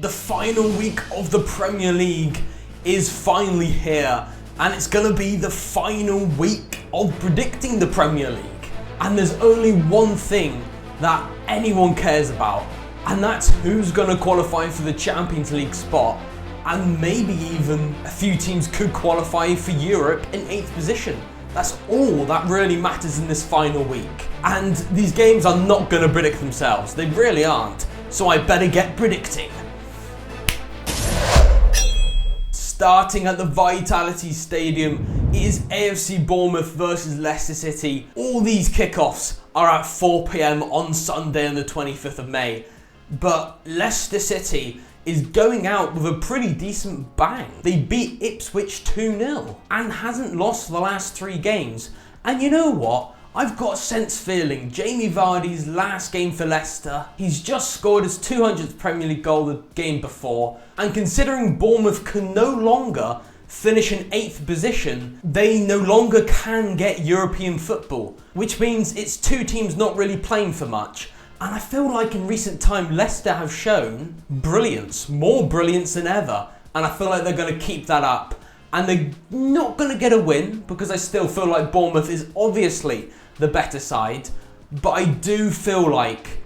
The final week of the Premier League is finally here, and it's going to be the final week of predicting the Premier League. And there's only one thing that anyone cares about, and that's who's going to qualify for the Champions League spot, and maybe even a few teams could qualify for Europe in 8th position. That's all that really matters in this final week. And these games are not going to predict themselves, they really aren't, so I better get predicting. Starting at the Vitality Stadium, it is AFC Bournemouth versus Leicester City. All these kickoffs are at 4 PM on Sunday on the 25th of May. But Leicester City is going out with a pretty decent bang. They beat Ipswich 2-0 and hasn't lost the last 3 games. And you know what? I've got a sense feeling Jamie Vardy's last game for Leicester, he's just scored his 200th Premier League goal the game before, and considering Bournemouth can no longer finish in 8th position, they no longer can get European football, which means it's 2 teams not really playing for much. And I feel like in recent time Leicester have shown brilliance, more brilliance than ever, and I feel like they're going to keep that up. And they're not going to get a win, because I still feel like Bournemouth is obviously the better side, but I do feel like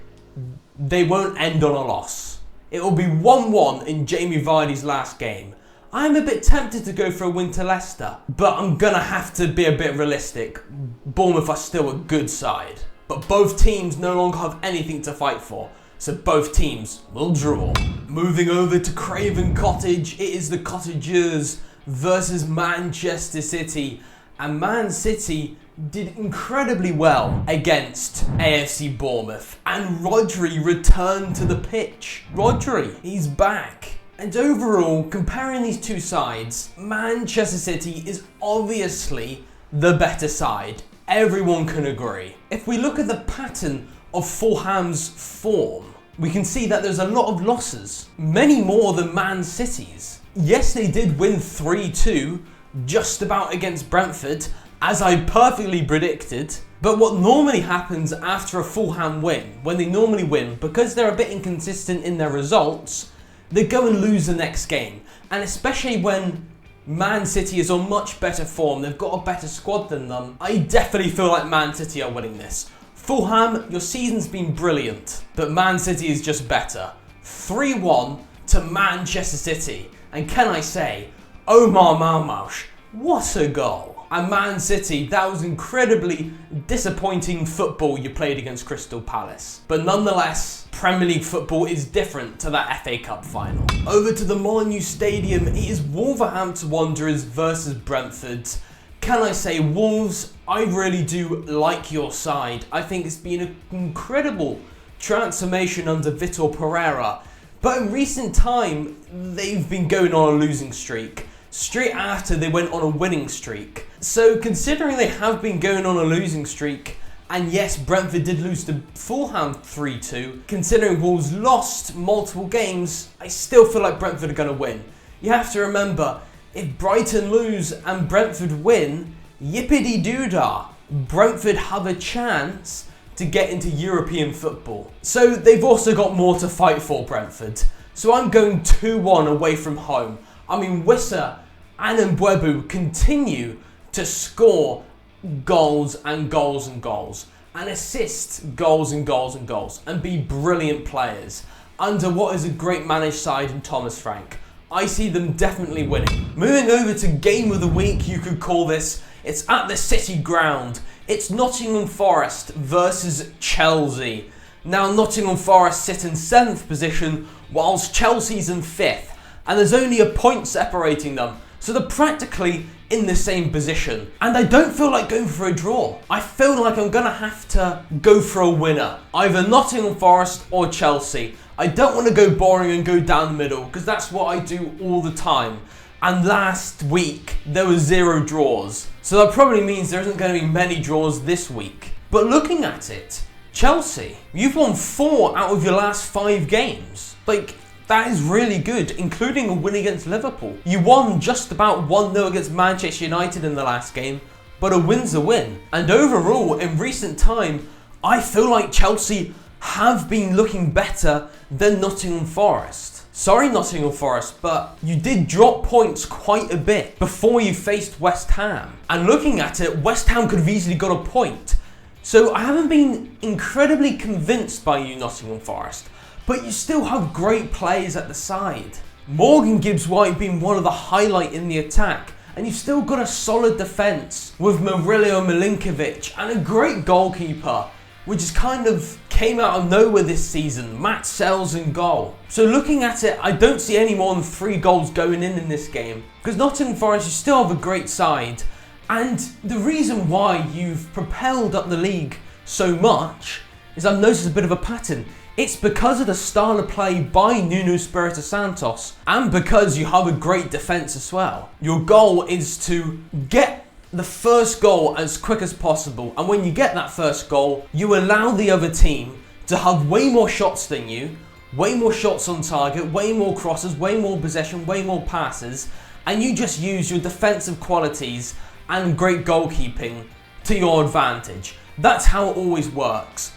they won't end on a loss. It will be 1-1 in Jamie Vardy's last game. I'm a bit tempted to go for a win to Leicester, but I'm going to have to be a bit realistic. Bournemouth are still a good side, but both teams no longer have anything to fight for, so both teams will draw. Moving over to Craven Cottage, it is the Cottagers versus Manchester City, and Man City did incredibly well against AFC Bournemouth, and Rodri returned to the pitch. Rodri, he's back. And overall, comparing these two sides, Manchester City is obviously the better side. Everyone can agree. If we look at the pattern of Fulham's form, we can see that there's a lot of losses, many more than Man City's. Yes, they did win 3-2, just about against Brentford, as I perfectly predicted. But what normally happens after a Fulham win, when they normally win, because they're a bit inconsistent in their results, they go and lose the next game. And especially when Man City is on much better form, they've got a better squad than them, I definitely feel like Man City are winning this. Fulham, your season's been brilliant, but Man City is just better. 3-1 to Manchester City. And can I say, Omar Marmoush, what a goal. And Man City, that was incredibly disappointing football you played against Crystal Palace. But nonetheless, Premier League football is different to that FA Cup final. Over to the Molyneux Stadium, it is Wolverhampton Wanderers versus Brentford. Can I say, Wolves, I really do like your side. I think it's been an incredible transformation under Vitor Pereira. But in recent time, they've been going on a losing streak. Straight after they went on a winning streak. So considering they have been going on a losing streak, and yes, Brentford did lose to Fulham 3-2, considering Wolves lost multiple games, I still feel like Brentford are going to win. You have to remember, if Brighton lose and Brentford win, yippity-doo-dah, Brentford have a chance to get into European football. So they've also got more to fight for, Brentford. So I'm going 2-1 away from home. I mean, Wissa and Mbeumo continue to score goals and goals and goals, and assist goals and goals and goals, and be brilliant players under what is a great managed side in Thomas Frank. I see them definitely winning. Moving over to game of the week, you could call this. It's at the City Ground. It's Nottingham Forest versus Chelsea. Now, Nottingham Forest sit in 7th position, whilst Chelsea's in 5th. And there's only a point separating them, so they're practically in the same position. And I don't feel like going for a draw. I feel like I'm going to have to go for a winner, either Nottingham Forest or Chelsea. I don't want to go boring and go down the middle, because that's what I do all the time. And last week, there were 0 draws. So that probably means there isn't going to be many draws this week. But looking at it, Chelsea, you've won 4 out of your last 5 games. Like, that is really good, including a win against Liverpool. You won just about 1-0 against Manchester United in the last game, but a win's a win. And overall, in recent time, I feel like Chelsea have been looking better than Nottingham Forest. Sorry Nottingham Forest, but you did drop points quite a bit before you faced West Ham. And looking at it, West Ham could have easily got a point. So I haven't been incredibly convinced by you, Nottingham Forest, but you still have great players at the side. Morgan Gibbs-White being one of the highlight in the attack, and you've still got a solid defence with Murillo Milinkovic and a great goalkeeper, which just kind of came out of nowhere this season, Matt Sells in goal. So looking at it, I don't see any more than 3 goals going in this game, because Nottingham Forest, you still have a great side, and the reason why you've propelled up the league so much is I've noticed a bit of a pattern. It's because of the style of play by Nuno Espirito Santos, and because you have a great defence as well. Your goal is to get the first goal as quick as possible, and when you get that first goal, you allow the other team to have way more shots than you, way more shots on target, way more crosses, way more possession, way more passes, and you just use your defensive qualities and great goalkeeping to your advantage. That's how it always works.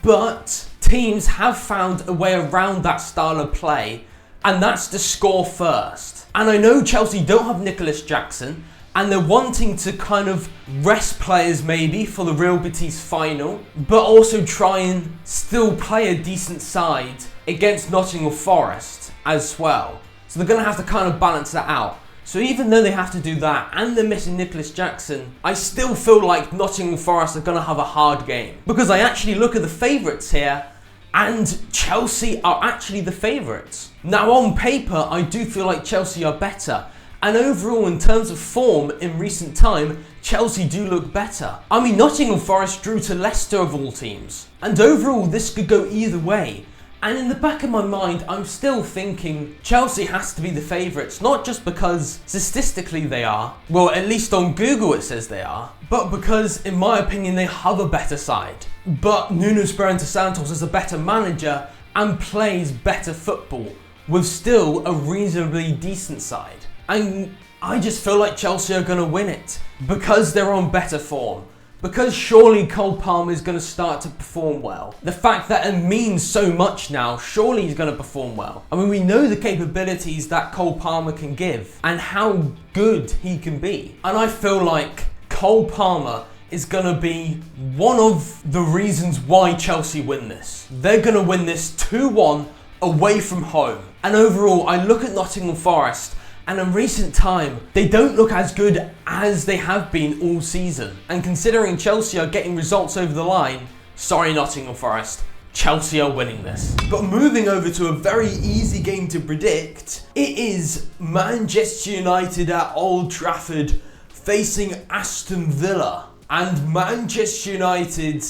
But teams have found a way around that style of play, and that's to score first. And I know Chelsea don't have Nicholas Jackson, and they're wanting to kind of rest players maybe for the Real Betis final, but also try and still play a decent side against Nottingham Forest as well. So they're going to have to kind of balance that out. So even though they have to do that and they're missing Nicholas Jackson, I still feel like Nottingham Forest are going to have a hard game. Because I actually look at the favourites here, and Chelsea are actually the favourites. Now on paper, I do feel like Chelsea are better. And overall, in terms of form in recent time, Chelsea do look better. I mean, Nottingham Forest drew to Leicester of all teams. And overall, this could go either way. And in the back of my mind, I'm still thinking Chelsea has to be the favourites. Not just because statistically they are, well, at least on Google it says they are, but because, in my opinion, they have a better side. But Nuno Espirito Santos is a better manager and plays better football with still a reasonably decent side. And I just feel like Chelsea are going to win it because they're on better form. Because surely Cole Palmer is going to start to perform well. The fact that it means so much now, surely he's going to perform well. I mean, we know the capabilities that Cole Palmer can give and how good he can be. And I feel like Cole Palmer is going to be one of the reasons why Chelsea win this. They're going to win this 2-1 away from home. And overall, I look at Nottingham Forest, and in recent time, they don't look as good as they have been all season. And considering Chelsea are getting results over the line, sorry Nottingham Forest, Chelsea are winning this. But moving over to a very easy game to predict, it is Manchester United at Old Trafford facing Aston Villa. And Manchester United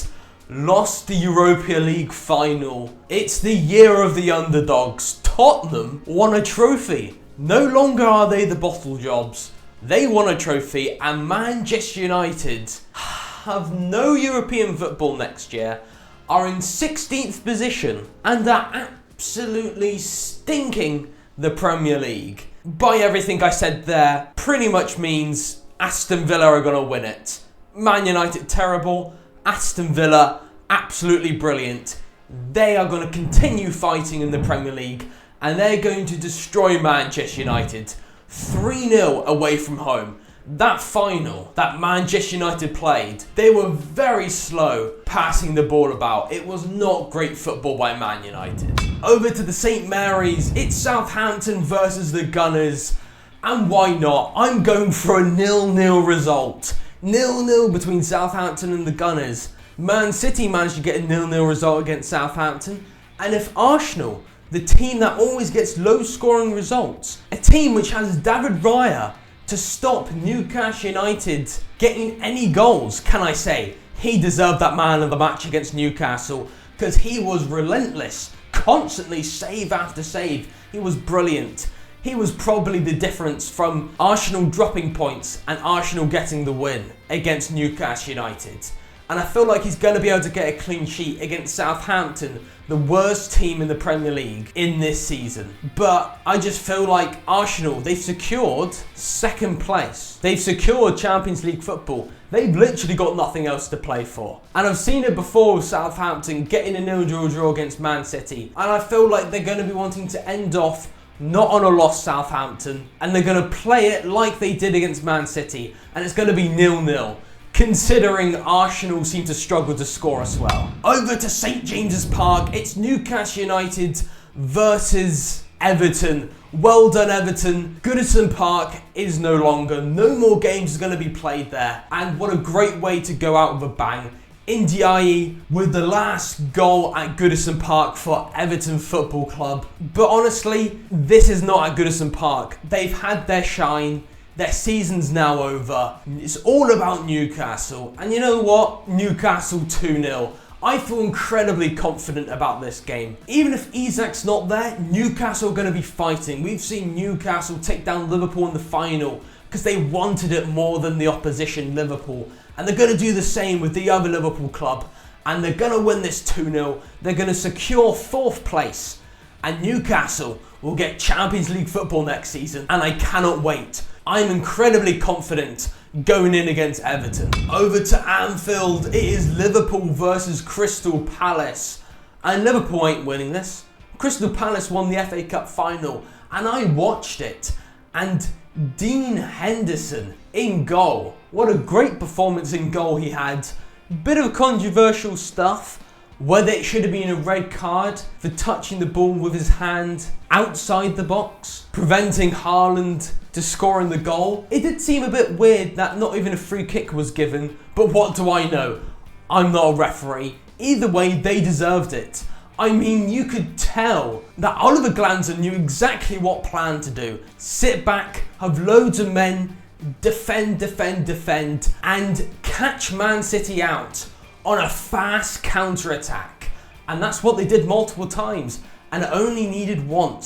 lost the Europa League final. It's the year of the underdogs. Tottenham won a trophy. No longer are they the bottle jobs. They won a trophy, and Manchester United have no European football next year, are in 16th position, and are absolutely stinking the Premier League. By everything I said there, pretty much means Aston Villa are going to win it. Man United terrible, Aston Villa absolutely brilliant. They are going to continue fighting in the Premier League, and they're going to destroy Manchester United 3-0 away from home. That final that Manchester United played, they were very slow passing the ball about. It was not great football by Man United. Over to the St Mary's, it's Southampton versus the Gunners. And why not? I'm going for a 0-0 result. 0-0 between Southampton and the Gunners. Man City managed to get a 0-0 result against Southampton. And if Arsenal, the team that always gets low scoring results, a team which has David Raya to stop Newcastle United getting any goals, can I say, he deserved that man of the match against Newcastle because he was relentless, constantly save after save. He was brilliant. He was probably the difference from Arsenal dropping points and Arsenal getting the win against Newcastle United. And I feel like he's going to be able to get a clean sheet against Southampton, the worst team in the Premier League in this season. But I just feel like Arsenal, they've secured second place. They've secured Champions League football. They've literally got nothing else to play for. And I've seen it before with Southampton getting a 0-0 draw against Man City. And I feel like they're going to be wanting to end off not on a lost Southampton, and they're going to play it like they did against Man City, and it's going to be 0-0. Considering Arsenal seem to struggle to score as well. Over to St James's Park, it's Newcastle United versus Everton. Well done, Everton. Goodison Park is no longer. No more games are going to be played there. And what a great way to go out with a bang. Ndiaye with the last goal at Goodison Park for Everton Football Club. But honestly, this is not at Goodison Park. They've had their shine. Their season's now over. It's all about Newcastle. And you know what? Newcastle 2-0. I feel incredibly confident about this game. Even if Isak's not there, Newcastle are going to be fighting. We've seen Newcastle take down Liverpool in the final because they wanted it more than the opposition, Liverpool. And they're going to do the same with the other Liverpool club. And they're going to win this 2-0. They're going to secure 4th place. And Newcastle will get Champions League football next season. And I cannot wait. I'm incredibly confident going in against Everton. Over to Anfield, it is Liverpool versus Crystal Palace. And Liverpool ain't winning this. Crystal Palace won the FA Cup final, and I watched it. And Dean Henderson in goal. What a great performance in goal he had. Bit of controversial stuff. Whether it should have been a red card for touching the ball with his hand outside the box, preventing Haaland to scoring the goal. It did seem a bit weird that not even a free kick was given, but what do I know? I'm not a referee. Either way, they deserved it. I mean, you could tell that Oliver Glasner knew exactly what plan to do. Sit back, have loads of men, defend, and catch Man City out on a fast counter-attack. And that's what they did multiple times. And it only needed one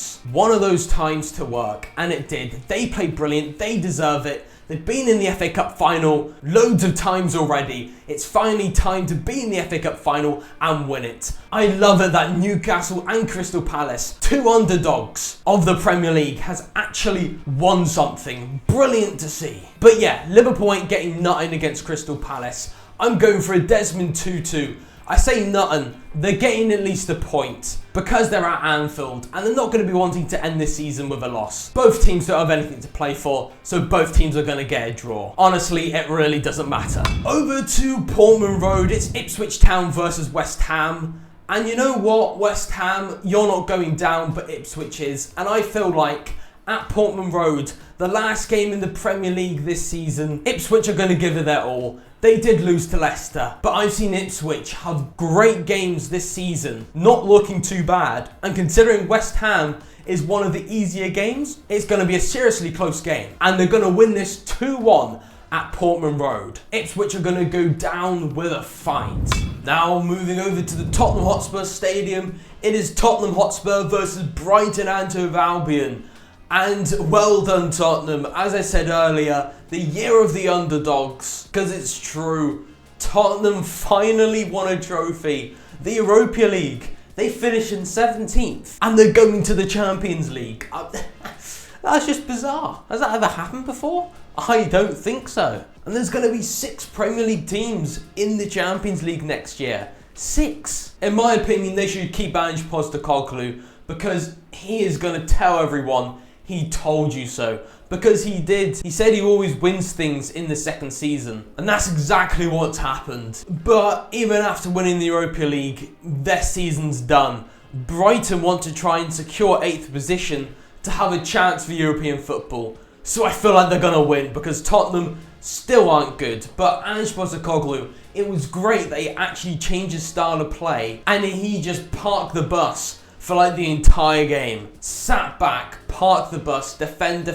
of those times to work. And it did. They played brilliant. They deserve it. They've been in the FA Cup final loads of times already. It's finally time to be in the FA Cup final and win it. I love it that Newcastle and Crystal Palace, 2 underdogs of the Premier League, has actually won something. Brilliant to see. But yeah, Liverpool ain't getting nothing against Crystal Palace. I'm going for a Desmond Tutu. I say nothing, they're getting at least a point because they're at Anfield and they're not going to be wanting to end this season with a loss. Both teams don't have anything to play for, so both teams are going to get a draw. Honestly, it really doesn't matter. Over to Portman Road, it's Ipswich Town versus West Ham. And you know what, West Ham, you're not going down, but Ipswich is. And I feel like at Portman Road, the last game in the Premier League this season, Ipswich are going to give it their all. They did lose to Leicester, but I've seen Ipswich have great games this season, not looking too bad. And considering West Ham is one of the easier games, it's going to be a seriously close game. And they're going to win this 2-1 at Portman Road. Ipswich are going to go down with a fight. Now moving over to the Tottenham Hotspur Stadium, it is Tottenham Hotspur versus Brighton and Hove Albion. And well done, Tottenham. As I said earlier, the year of the underdogs, because it's true. Tottenham finally won a trophy. The Europa League. They finished in 17th. And they're going to the Champions League. That's just bizarre. Has that ever happened before? I don't think so. And there's going to be 6 Premier League teams in the Champions League next year. 6. In my opinion, they should keep Ange Postecoglou because he is going to tell everyone he told you so. Because he did. He said he always wins things in the second season. And that's exactly what's happened. But even after winning the Europa League, their season's done. Brighton want to try and secure 8th position to have a chance for European football. So I feel like they're going to win because Tottenham still aren't good. But Ange Postecoglou, it was great that he actually changed his style of play and he just parked the bus for like the entire game. Sat back, parked the bus, defend,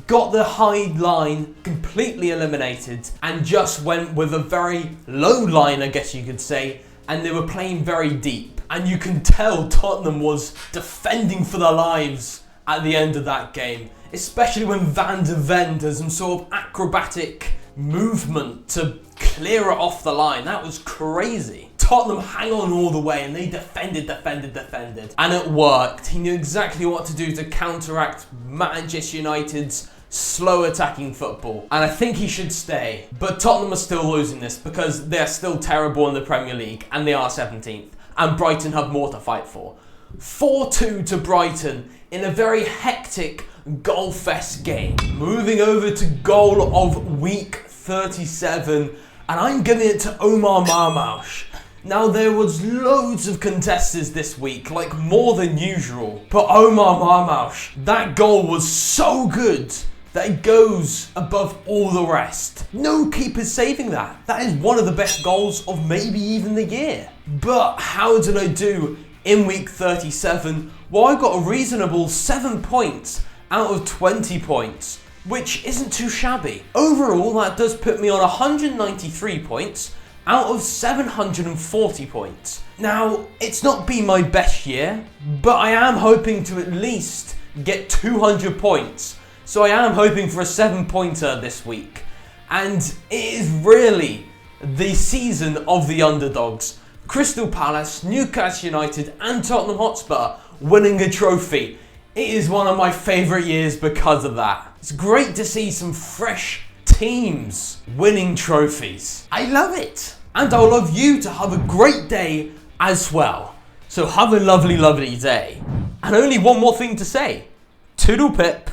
got the high line completely eliminated and just went with a very low line, I guess you could say, and they were playing very deep. And you can tell Tottenham was defending for their lives at the end of that game, especially when Van de Ven does some sort of acrobatic movement to clear it off the line. That was crazy. Tottenham hang on all the way and they defended. And it worked. He knew exactly what to do to counteract Manchester United's slow attacking football. And I think he should stay. But Tottenham are still losing this because they're still terrible in the Premier League and they are 17th. And Brighton have more to fight for. 4-2 to Brighton in a very hectic goal fest game. Moving over to goal of week 37, and I'm giving it to Omar Marmoush. Now, there was loads of contesters this week, like more than usual, but Omar Marmoush, that goal was so good that it goes above all the rest. No keeper's saving that. That is one of the best goals of maybe even the year. But how did I do in week 37? Well, I got a reasonable 7 points out of 20 points, which isn't too shabby. Overall, that does put me on 193 points out of 740 points. Now, it's not been my best year, but I am hoping to at least get 200 points. So I am hoping for a 7-pointer this week. And it is really the season of the underdogs. Crystal Palace, Newcastle United and Tottenham Hotspur winning a trophy. It is one of my favourite years because of that. It's great to see some fresh teams winning trophies. I love it. And I would love you to have a great day as well. So have a lovely, lovely day. And only one more thing to say. Toodle pip.